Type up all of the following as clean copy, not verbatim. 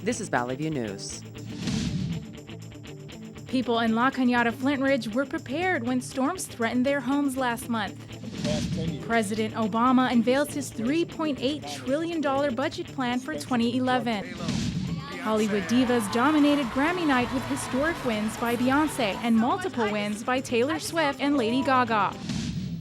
This is Valley View News. People in La Cañada Flint Ridge were prepared when storms threatened their homes last month. President Obama unveils his $3.8 trillion budget plan for 2011. Hollywood divas dominated Grammy night with historic wins by Beyoncé and multiple wins by Taylor Swift and Lady Gaga.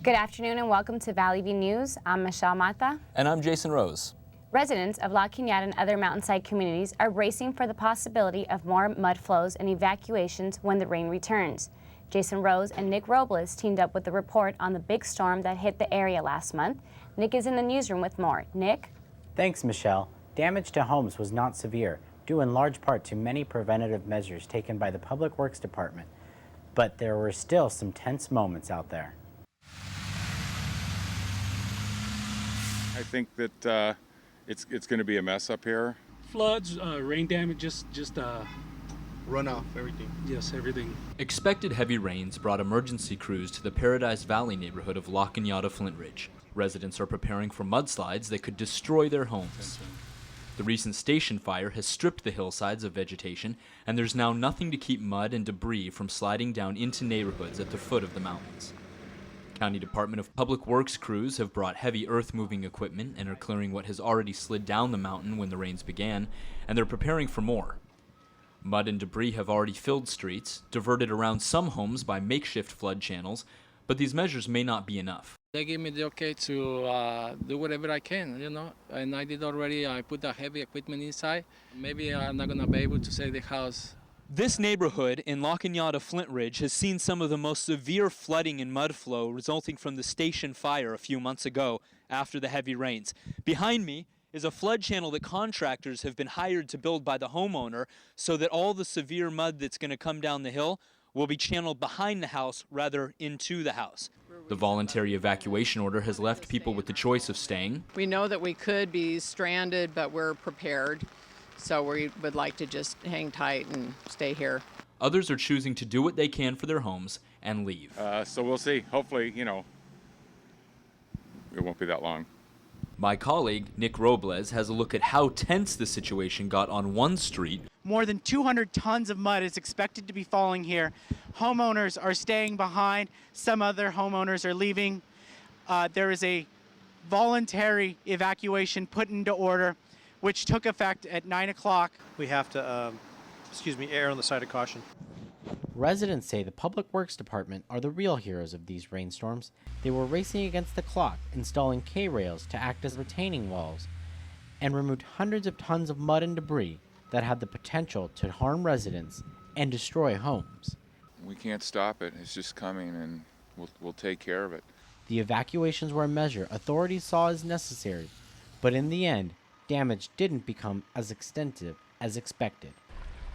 Good afternoon and welcome to Valley View News. I'm Michelle Mata. And I'm Jason Rose. Residents of La Cañada and other mountainside communities are bracing for the possibility of more mud flows and evacuations when the rain returns. Jason Rose and Nick Robles teamed up with the report on the big storm that hit the area last month. Nick is in the newsroom with more. Nick? Thanks, Michelle. Damage to homes was not severe, due in large part to many preventative measures taken by the Public Works Department. But there were still some tense moments out there. I think that it's going to be a mess up here. Floods, rain damage, just runoff, everything. Yes, everything. Expected heavy rains brought emergency crews to the Paradise Valley neighborhood of La Cañada Flint Ridge. Residents are preparing for mudslides that could destroy their homes. The recent station fire has stripped the hillsides of vegetation, and there's now nothing to keep mud and debris from sliding down into neighborhoods at the foot of the mountains. County Department of Public Works crews have brought heavy earth-moving equipment and are clearing what has already slid down the mountain when the rains began, and they're preparing for more. Mud and debris have already filled streets, diverted around some homes by makeshift flood channels, but these measures may not be enough. They gave me the okay to do whatever I can, and I did already. I put the heavy equipment inside. Maybe I'm not going to be able to save the house. This neighborhood in La Cañada Flint Ridge has seen some of the most severe flooding and mud flow resulting from the station fire a few months ago after the heavy rains. Behind me is a flood channel that contractors have been hired to build by the homeowner so that all the severe mud that's going to come down the hill will be channeled behind the house rather into the house. The voluntary evacuation order has left people with the choice of staying. We know that we could be stranded, but we're prepared. So we would like to just hang tight and stay here. Others are choosing to do what they can for their homes and leave. So we'll see. Hopefully, it won't be that long. My colleague, Nick Robles, has a look at how tense the situation got on one street. More than 200 tons of mud is expected to be falling here. Homeowners are staying behind. Some other homeowners are leaving. There is a voluntary evacuation put into order, which took effect at 9 o'clock. We have to, err on the side of caution. Residents say the Public Works Department are the real heroes of these rainstorms. They were racing against the clock, installing K-rails to act as retaining walls, and removed hundreds of tons of mud and debris that had the potential to harm residents and destroy homes. We can't stop it. It's just coming, and we'll take care of it. The evacuations were a measure authorities saw as necessary, but in the end, damage didn't become as extensive as expected.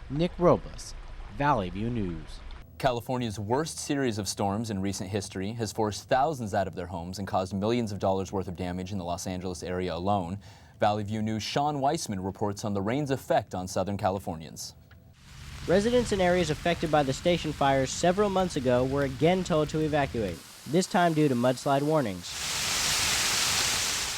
Nick Robles, Valley View News. California's worst series of storms in recent history has forced thousands out of their homes and caused millions of dollars worth of damage in the Los Angeles area alone. Valley View News' Sean Weissman reports on the rain's effect on Southern Californians. Residents in areas affected by the station fires several months ago were again told to evacuate, this time due to mudslide warnings.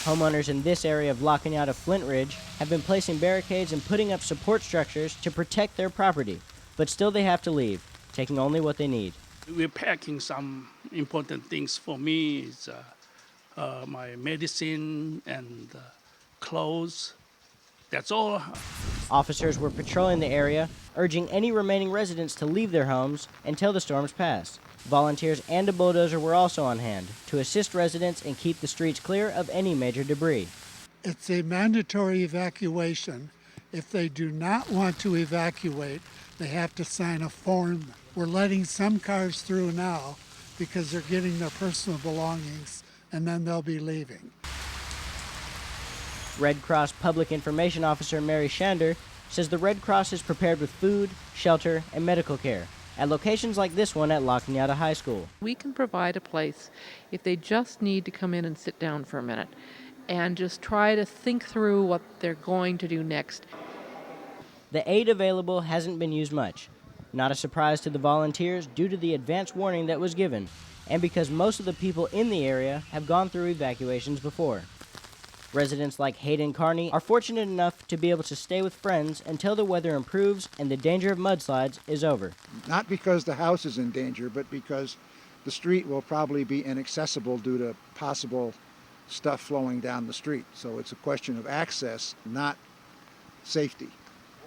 Homeowners in this area of La Cañada Flint Ridge have been placing barricades and putting up support structures to protect their property, but still they have to leave, taking only what they need. We're packing some important things for me. It's my medicine and clothes. That's all. Officers were patrolling the area, urging any remaining residents to leave their homes until the storms passed. Volunteers and a bulldozer were also on hand to assist residents and keep the streets clear of any major debris. It's a mandatory evacuation. If they do not want to evacuate, they have to sign a form. We're letting some cars through now because they're getting their personal belongings, and then they'll be leaving. Red Cross Public Information Officer Mary Shander says the Red Cross is prepared with food, shelter, and medical care at locations like this one at La Cañada High School. We can provide a place if they just need to come in and sit down for a minute and just try to think through what they're going to do next. The aid available hasn't been used much. Not a surprise to the volunteers due to the advance warning that was given, and because most of the people in the area have gone through evacuations before. Residents like Hayden Carney are fortunate enough to be able to stay with friends until the weather improves and the danger of mudslides is over. Not because the house is in danger, but because the street will probably be inaccessible due to possible stuff flowing down the street. So it's a question of access, not safety.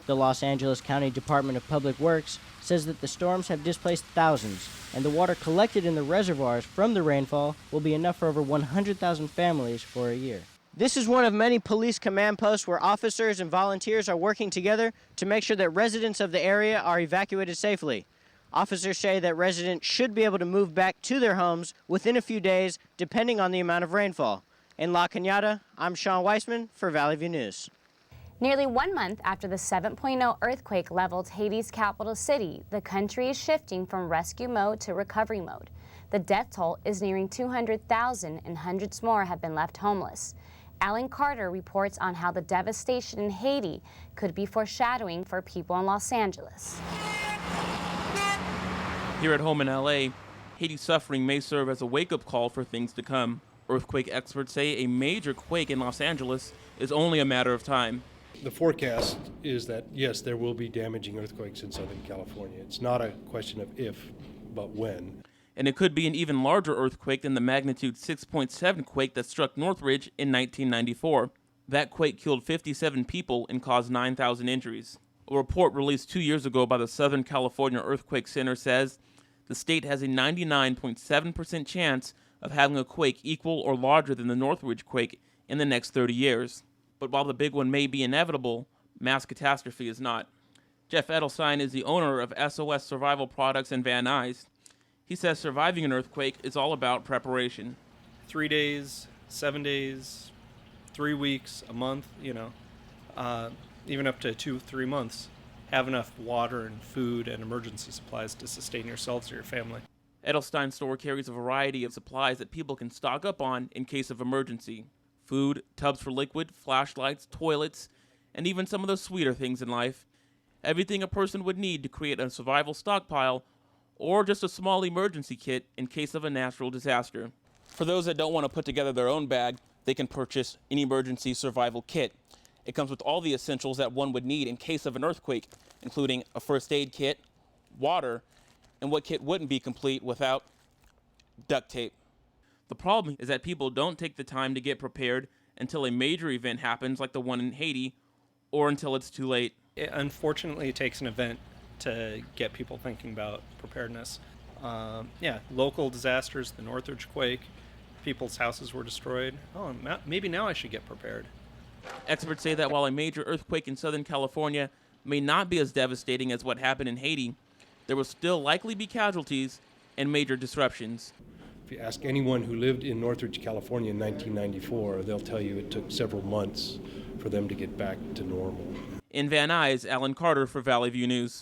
The Los Angeles County Department of Public Works says that the storms have displaced thousands, and the water collected in the reservoirs from the rainfall will be enough for over 100,000 families for a year. This is one of many police command posts where officers and volunteers are working together to make sure that residents of the area are evacuated safely. Officers say that residents should be able to move back to their homes within a few days, depending on the amount of rainfall. In La Cañada, I'm Sean Weissman for Valley View News. Nearly 1 month after the 7.0 earthquake leveled Haiti's capital city, the country is shifting from rescue mode to recovery mode. The death toll is nearing 200,000 and hundreds more have been left homeless. Alan Carter reports on how the devastation in Haiti could be foreshadowing for people in Los Angeles. Here at home in LA, Haiti's suffering may serve as a wake-up call for things to come. Earthquake experts say a major quake in Los Angeles is only a matter of time. The forecast is that, yes, there will be damaging earthquakes in Southern California. It's not a question of if, but when. And it could be an even larger earthquake than the magnitude 6.7 quake that struck Northridge in 1994. That quake killed 57 people and caused 9,000 injuries. A report released 2 years ago by the Southern California Earthquake Center says the state has a 99.7% chance of having a quake equal or larger than the Northridge quake in the next 30 years. But while the big one may be inevitable, mass catastrophe is not. Jeff Edelstein is the owner of SOS Survival Products in Van Nuys. He says surviving an earthquake is all about preparation. 3 days, 7 days, 3 weeks, a month, even up to 2-3 months. Have enough water and food and emergency supplies to sustain yourselves or your family. Edelstein's store carries a variety of supplies that people can stock up on in case of emergency. Food, tubs for liquid, flashlights, toilets, and even some of the sweeter things in life. Everything a person would need to create a survival stockpile or just a small emergency kit in case of a natural disaster. For those that don't want to put together their own bag, they can purchase an emergency survival kit. It comes with all the essentials that one would need in case of an earthquake, including a first aid kit, water, and what kit wouldn't be complete without duct tape. The problem is that people don't take the time to get prepared until a major event happens like the one in Haiti, or until it's too late. Unfortunately, it takes an event to get people thinking about preparedness. Local disasters, the Northridge quake, people's houses were destroyed. Oh, maybe now I should get prepared. Experts say that while a major earthquake in Southern California may not be as devastating as what happened in Haiti, there will still likely be casualties and major disruptions. If you ask anyone who lived in Northridge, California in 1994, they'll tell you it took several months for them to get back to normal. In Van Nuys, Alan Carter for Valley View News.